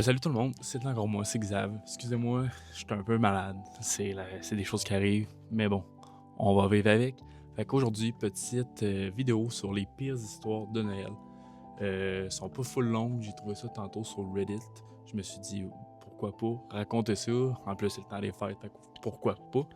Salut tout le monde, c'est encore moi, c'est Xav. Excusez-moi, je suis un peu malade. C'est des choses qui arrivent, mais bon, on va vivre avec. Fait qu'aujourd'hui, petite vidéo sur les pires histoires de Noël. Sont pas full longues, j'ai trouvé ça tantôt sur Reddit. Je me suis dit, pourquoi pas raconter ça. En plus, c'est le temps des fêtes, fait que pourquoi pas.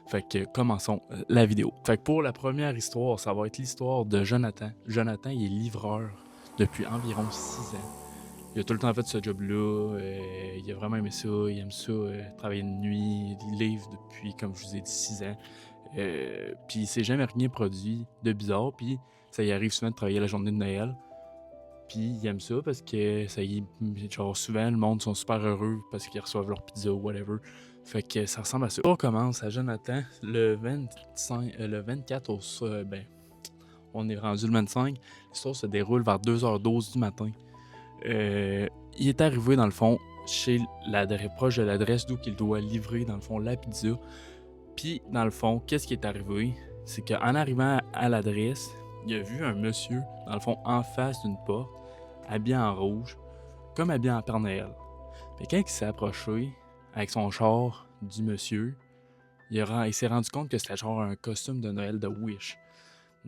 Fait que commençons la vidéo. Fait que pour la première histoire, ça va être l'histoire de Jonathan. Jonathan, il est livreur depuis environ 6 ans. Il a tout le temps fait ce job-là, il a vraiment aimé ça, il aime ça, travailler de nuit, il livre depuis, comme je vous ai dit, 6 ans. Puis il s'est jamais rien produit de bizarre, puis ça y arrive souvent de travailler la journée de Noël. Puis il aime ça parce que genre souvent le monde sont super heureux parce qu'ils reçoivent leur pizza ou whatever. Fait que ça ressemble à ça. On commence à Jonathan le 24 on est rendu le 25. L'histoire se déroule vers 2h12 du matin. Il est arrivé dans le fond proche de l'adresse d'où il doit livrer dans le fond la pizza. Puis dans le fond, qu'est-ce qui est arrivé? C'est qu'en arrivant à l'adresse, il a vu un monsieur dans le fond en face d'une porte, habillé en rouge, comme habillé en Père Noël. Mais quand il s'est approché avec son char du monsieur, il s'est rendu compte que c'était genre un costume de Noël de Wish.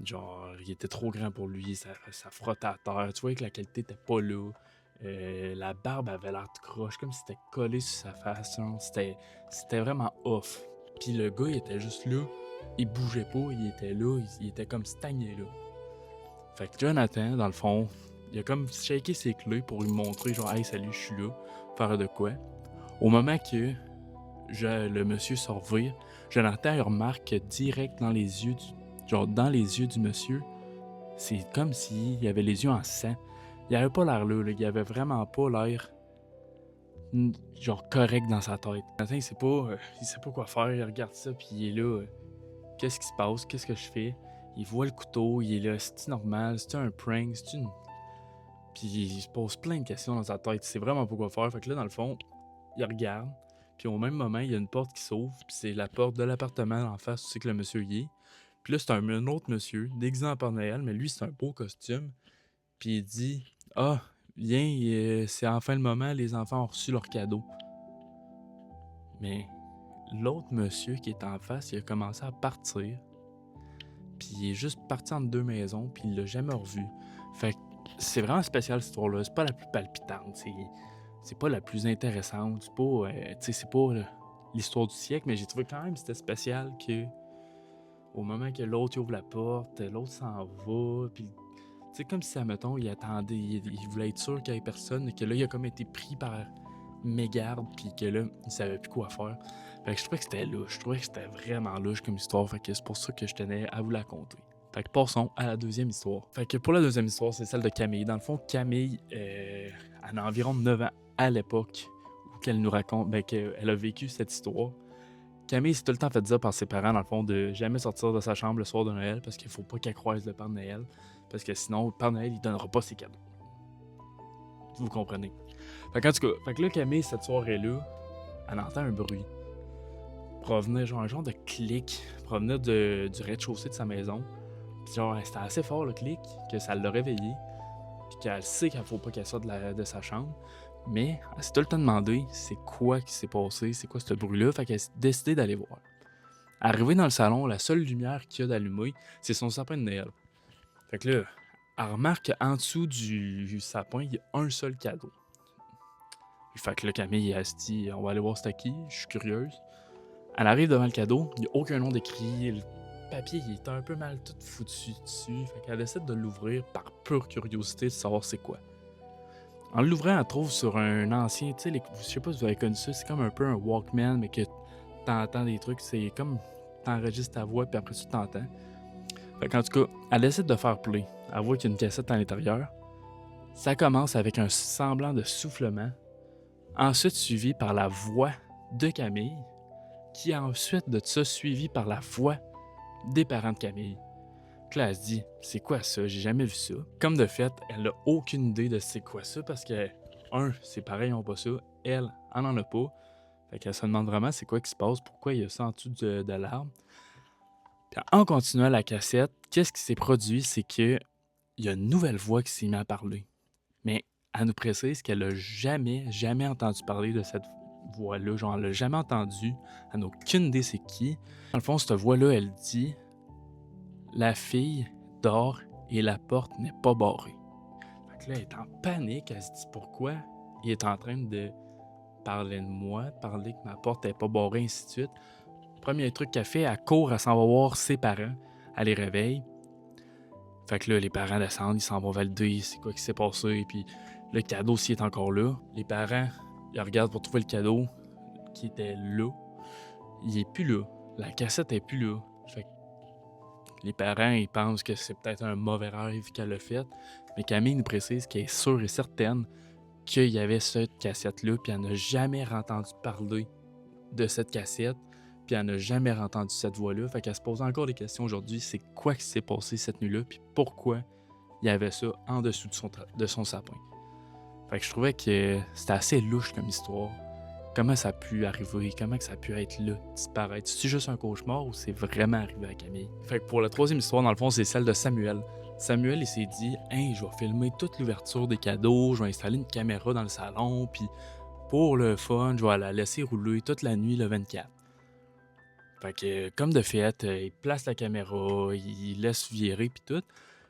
Genre, il était trop grand pour lui, ça frottait à terre. Tu vois que la qualité était pas là. La barbe avait l'air de croche, comme si c'était collé sur sa face. Hein. C'était vraiment off. Puis le gars, il était juste là. Il bougeait pas, il était là, il était comme stagné là. Fait que Jonathan, dans le fond, il a comme shaké ses clés pour lui montrer, genre, hey, salut, je suis là, faire de quoi. Au moment que le monsieur se revire, Jonathan il remarque que direct dans les yeux dans les yeux du monsieur, c'est comme s'il avait les yeux en sang. Il avait pas l'air là, il avait vraiment pas l'air genre correct dans sa tête. Jonathan, il sait pas quoi faire, il regarde ça puis il est là. Qu'est-ce qui se passe? Qu'est-ce que je fais? Il voit le couteau, il est là, c'est-tu normal? C'est-tu un prank? C'est-tu une... Puis il se pose plein de questions dans sa tête, il sait vraiment pas quoi faire. Fait que là, dans le fond, il regarde, puis au même moment, il y a une porte qui s'ouvre, puis c'est la porte de l'appartement en face où c'est que le monsieur y est. Puis là, c'est un autre monsieur, déguisé en Père Noël, mais lui, c'est un beau costume. Puis il dit « Ah, viens, c'est enfin le moment, les enfants ont reçu leur cadeau. » Mais l'autre monsieur qui est en face, il a commencé à partir. Puis il est juste parti entre deux maisons, puis il l'a jamais revu. Fait que c'est vraiment spécial cette histoire-là. C'est pas la plus palpitante, c'est pas la plus intéressante, c'est pas l'histoire du siècle, mais j'ai trouvé quand même que c'était spécial que au moment que l'autre ouvre la porte, l'autre s'en va, puis c'est comme si, admettons, il attendait, il voulait être sûr qu'il y ait personne, et que là, il a comme été pris par mégarde, puis que là, il savait plus quoi faire. Fait que je trouvais que c'était louche, je trouvais que c'était vraiment louche comme histoire, fait que c'est pour ça que je tenais à vous la conter. Fait que passons à la deuxième histoire. Fait que pour la deuxième histoire, c'est celle de Camille. Dans le fond, Camille, elle a environ 9 ans à l'époque où qu'elle nous raconte, qu'elle a vécu cette histoire. Camille s'est tout le temps fait dire par ses parents, dans le fond, de jamais sortir de sa chambre le soir de Noël parce qu'il faut pas qu'elle croise le Père Noël. Parce que sinon, le Père Noël, il donnera pas ses cadeaux. Vous comprenez. Fait qu'en tout cas, fait que là, Camille, cette soirée-là, elle entend un bruit. Provenait genre un genre de clic. Provenait du rez-de-chaussée de sa maison. Puis genre, c'était assez fort le clic que ça l'a réveillée. Puis qu'elle sait qu'il faut pas qu'elle sorte de sa chambre. Mais elle s'est tout le temps demandé c'est quoi qui s'est passé, c'est quoi ce bruit-là. Fait qu'elle a décidé d'aller voir. Arrivée dans le salon, la seule lumière qu'il y a d'allumée, c'est son sapin de Noël. Fait que là, elle remarque qu'en dessous du sapin, il y a un seul cadeau. Fait que là, Camille, elle se dit on va aller voir c'est qui, je suis curieuse. Elle arrive devant le cadeau, il n'y a aucun nom d'écrit, le papier il est un peu mal tout foutu dessus. Fait qu'elle décide de l'ouvrir par pure curiosité de savoir c'est quoi. En l'ouvrant, elle trouve sur un ancien, tu sais, je sais pas si vous avez connu ça, c'est comme un peu un Walkman, mais que t'entends des trucs, c'est comme t'enregistres ta voix, puis après tu t'entends. Fait qu'en tout cas, elle décide de faire play. Elle voit qu'il y a une cassette à l'intérieur. Ça commence avec un semblant de soufflement, ensuite suivi par la voix de Camille, qui est ensuite de ça suivi par la voix des parents de Camille. Puis là, elle se dit, c'est quoi ça? J'ai jamais vu ça. Comme de fait, elle n'a aucune idée de c'est quoi ça parce que, ses parents n'ont pas ça, elle en a pas. Fait qu'elle se demande vraiment c'est quoi qui se passe, pourquoi il y a ça en dessous de l'arbre. Puis en continuant la cassette, qu'est-ce qui s'est produit? C'est que il y a une nouvelle voix qui s'est mise à parler. Mais elle nous précise qu'elle a jamais entendu parler de cette voix-là. Genre, elle l'a jamais entendu. Elle n'a aucune idée c'est qui. Dans le fond, cette voix-là, elle dit « La fille dort et la porte n'est pas barrée. » Fait que là, elle est en panique. Elle se dit « Pourquoi? » Il est en train de parler de moi, de parler que ma porte n'est pas barrée, ainsi de suite. Premier truc qu'elle fait, elle court, elle s'en va voir ses parents. Elle les réveille. Fait que là, les parents descendent, ils s'en vont valider c'est quoi qui s'est passé, puis le cadeau s'il est encore là. Les parents, ils regardent pour trouver le cadeau qui était là. Il est plus là. La cassette est plus là. Fait que les parents, ils pensent que c'est peut-être un mauvais rêve qu'elle a fait, mais Camille nous précise qu'elle est sûre et certaine qu'il y avait cette cassette-là, puis elle n'a jamais entendu parler de cette cassette, puis elle n'a jamais entendu cette voix-là. Fait qu'elle se pose encore des questions aujourd'hui. C'est quoi qui s'est passé cette nuit-là, puis pourquoi il y avait ça en dessous de son sapin. Fait que je trouvais que c'était assez louche comme histoire. Comment ça a pu arriver? Comment que ça a pu être là, disparaître? C'est juste un cauchemar ou c'est vraiment arrivé à Camille? Fait que pour la troisième histoire, dans le fond, c'est celle de Samuel. Samuel, il s'est dit « Hey, je vais filmer toute l'ouverture des cadeaux, je vais installer une caméra dans le salon, puis pour le fun, je vais la laisser rouler toute la nuit le 24. » Fait que, comme de fait, il place la caméra, il laisse virer, puis tout.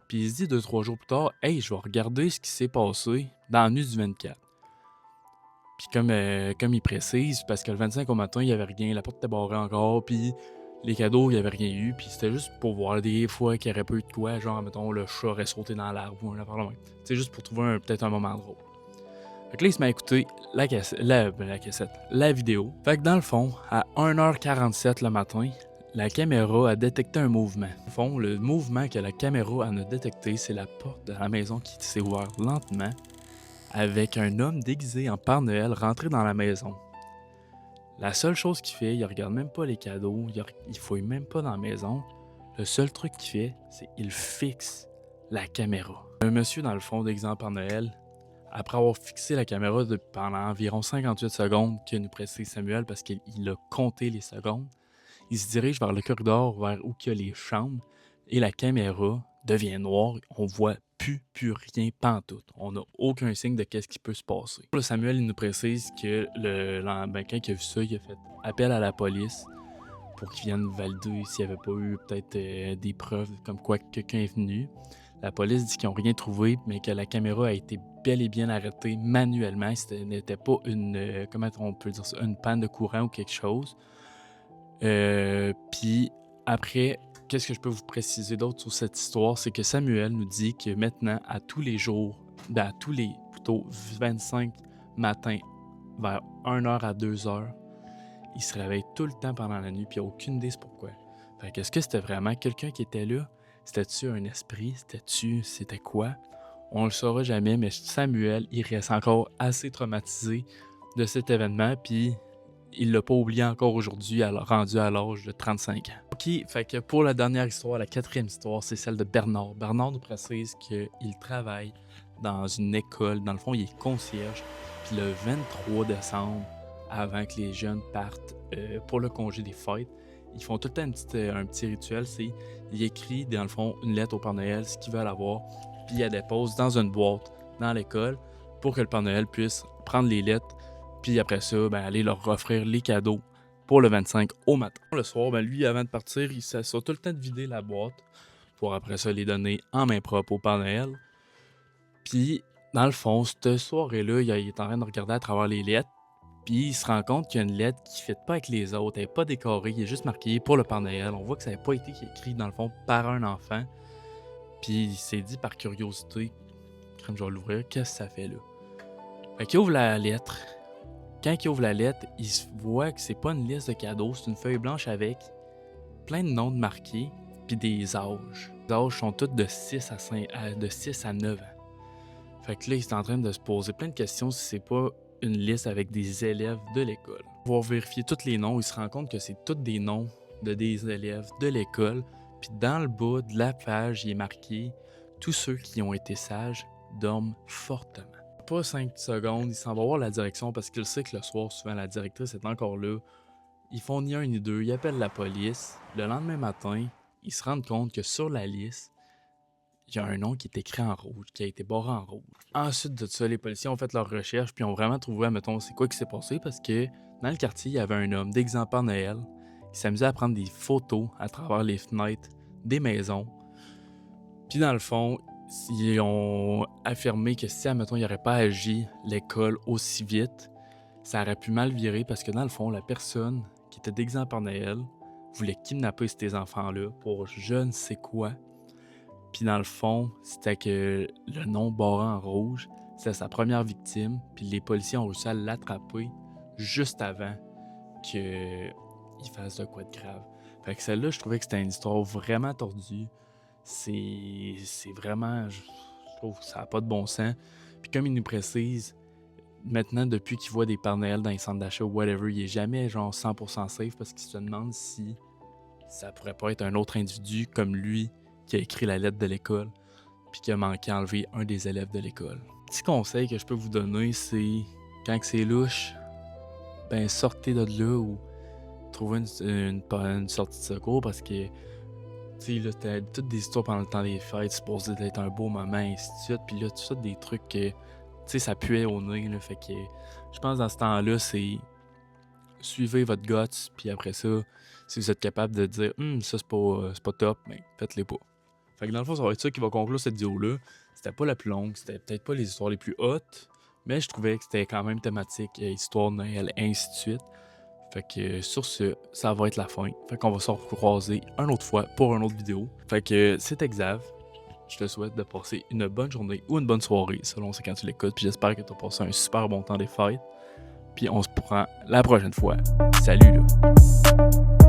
Puis il se dit 2-3 jours plus tard « Hey, je vais regarder ce qui s'est passé dans la nuit du 24. » Puis comme il précise, parce que le 25 au matin, il n'y avait rien, la porte était barrée encore, puis les cadeaux, il n'y avait rien eu, puis c'était juste pour voir des fois qu'il n'y aurait pas eu de quoi, genre, mettons, le chat aurait sauté dans l'arbre ou un affaire de même. C'est juste pour trouver peut-être un moment drôle. Fait que là, il se met à écouter la vidéo. Fait que dans le fond, à 1h47 le matin, la caméra a détecté un mouvement. Au fond, le mouvement que la caméra en a détecté, c'est la porte de la maison qui s'est ouverte lentement, avec un homme déguisé en Père Noël rentré dans la maison. La seule chose qu'il fait, il regarde même pas les cadeaux, il fouille même pas dans la maison. Le seul truc qu'il fait, c'est qu'il fixe la caméra. Un monsieur dans le fond déguisé en Père Noël, après avoir fixé la caméra pendant environ 58 secondes, que nous précise Samuel parce qu'il a compté les secondes, il se dirige vers le corridor vers où il y a les chambres et la caméra devient noire. On voit plus rien pantoute. On n'a aucun signe de qu'est-ce qui peut se passer. Là, Samuel il nous précise que quand il a vu ça, il a fait appel à la police pour qu'ils viennent valider s'il n'y avait pas eu peut-être des preuves comme quoi quelqu'un est venu. La police dit qu'ils n'ont rien trouvé, mais que la caméra a été bel et bien arrêtée manuellement. Ce n'était pas comment on peut dire ça, une panne de courant ou quelque chose. Puis après, qu'est-ce que je peux vous préciser d'autre sur cette histoire, c'est que Samuel nous dit que maintenant, à tous les jours, à tous les plutôt 25 matins, vers 1h à 2h, il se réveille tout le temps pendant la nuit, puis il n'y a aucune idée c'est pourquoi. Fait que est-ce que c'était vraiment quelqu'un qui était là? C'était-tu un esprit? C'était quoi? On le saura jamais, mais Samuel, il reste encore assez traumatisé de cet événement, puis il l'a pas oublié encore aujourd'hui, rendu à l'âge de 35 ans. Ok, fait que pour la dernière histoire, la quatrième histoire, c'est celle de Bernard. Bernard nous précise qu'il travaille dans une école. Dans le fond, il est concierge. Puis le 23 décembre, avant que les jeunes partent pour le congé des fêtes, ils font tout le temps un petit rituel. C'est il écrit, dans le fond, une lettre au Père Noël, ce qu'ils veulent avoir, puis il la dépose dans une boîte dans l'école pour que le Père Noël puisse prendre les lettres, puis après ça, aller leur offrir les cadeaux pour le 25 au matin. Le soir, lui, avant de partir, il s'assure tout le temps de vider la boîte pour après ça les donner en main propre au Père Noël. Puis, dans le fond, cette soirée-là, il est en train de regarder à travers les lettres, puis il se rend compte qu'il y a une lettre qui ne fit pas avec les autres, elle n'est pas décorée, il est juste marqué pour le Père Noël. On voit que ça n'avait pas été écrit, dans le fond, par un enfant. Puis il s'est dit par curiosité, comme je vais l'ouvrir, qu'est-ce que ça fait là? Fait qu'il ouvre la lettre. Quand il ouvre la lettre, il voit que c'est pas une liste de cadeaux, c'est une feuille blanche avec plein de noms de marqués, puis des âges. Les âges sont tous de 6 à 9 ans. Fait que là, il est en train de se poser plein de questions si c'est pas une liste avec des élèves de l'école. Pour vérifier tous les noms, il se rend compte que c'est tous des noms de des élèves de l'école. Puis dans le bas de la page, il est marqué « Tous ceux qui ont été sages dorment fortement ». Pas 5 secondes, il s'en va voir la direction parce qu'il sait que le soir, souvent, la directrice est encore là. Ils font ni un ni deux, ils appellent la police. Le lendemain matin, ils se rendent compte que sur la liste, il y a un nom qui est écrit en rouge, qui a été barré en rouge. Ensuite de ça, les policiers ont fait leur recherche, puis ont vraiment trouvé, mettons, c'est quoi qui s'est passé, parce que dans le quartier, il y avait un homme déguisé en Père Noël qui s'amusait à prendre des photos à travers les fenêtres des maisons. Puis dans le fond, ils ont affirmé que si, admettons, il n'aurait pas agi l'école aussi vite, ça aurait pu mal virer, parce que dans le fond, la personne qui était déguisée en Père Noël voulait kidnapper ces enfants-là pour je ne sais quoi. Puis dans le fond, c'était que le nom barré en rouge, c'était sa première victime. Puis les policiers ont réussi à l'attraper juste avant qu'il fasse de quoi de grave. Fait que celle-là, je trouvais que c'était une histoire vraiment tordue. C'est vraiment... Je trouve que ça n'a pas de bon sens. Puis comme il nous précise, maintenant, depuis qu'il voit des Pères Noël dans les centres d'achat ou whatever, il est jamais genre 100% safe, parce qu'il se demande si ça pourrait pas être un autre individu comme lui qui a écrit la lettre de l'école puis qui a manqué à enlever un des élèves de l'école. Petit conseil que je peux vous donner, c'est quand c'est louche, ben sortez de là ou trouvez une sortie de secours, parce que tu sais, là, c'était toutes des histoires pendant le temps des fêtes, c'est supposé être un beau moment, et ainsi de suite. Puis là, tout ça, des trucs que, tu sais, ça puait au nez, là. Fait que je pense dans ce temps-là, c'est suivez votre guts, puis après ça, si vous êtes capable de dire ça c'est pas top, ben faites-les pas. Fait que dans le fond, ça va être ça qui va conclure cette vidéo-là. C'était pas la plus longue, c'était peut-être pas les histoires les plus hautes, mais je trouvais que c'était quand même thématique, histoire de Noël, et ainsi de suite. Fait que sur ce, ça va être la fin. Fait qu'on va se recroiser une autre fois pour une autre vidéo. Fait que c'était Xav. Je te souhaite de passer une bonne journée ou une bonne soirée, selon c'est quand tu l'écoutes. Puis j'espère que tu as passé un super bon temps des fêtes. Puis on se prend la prochaine fois. Salut là!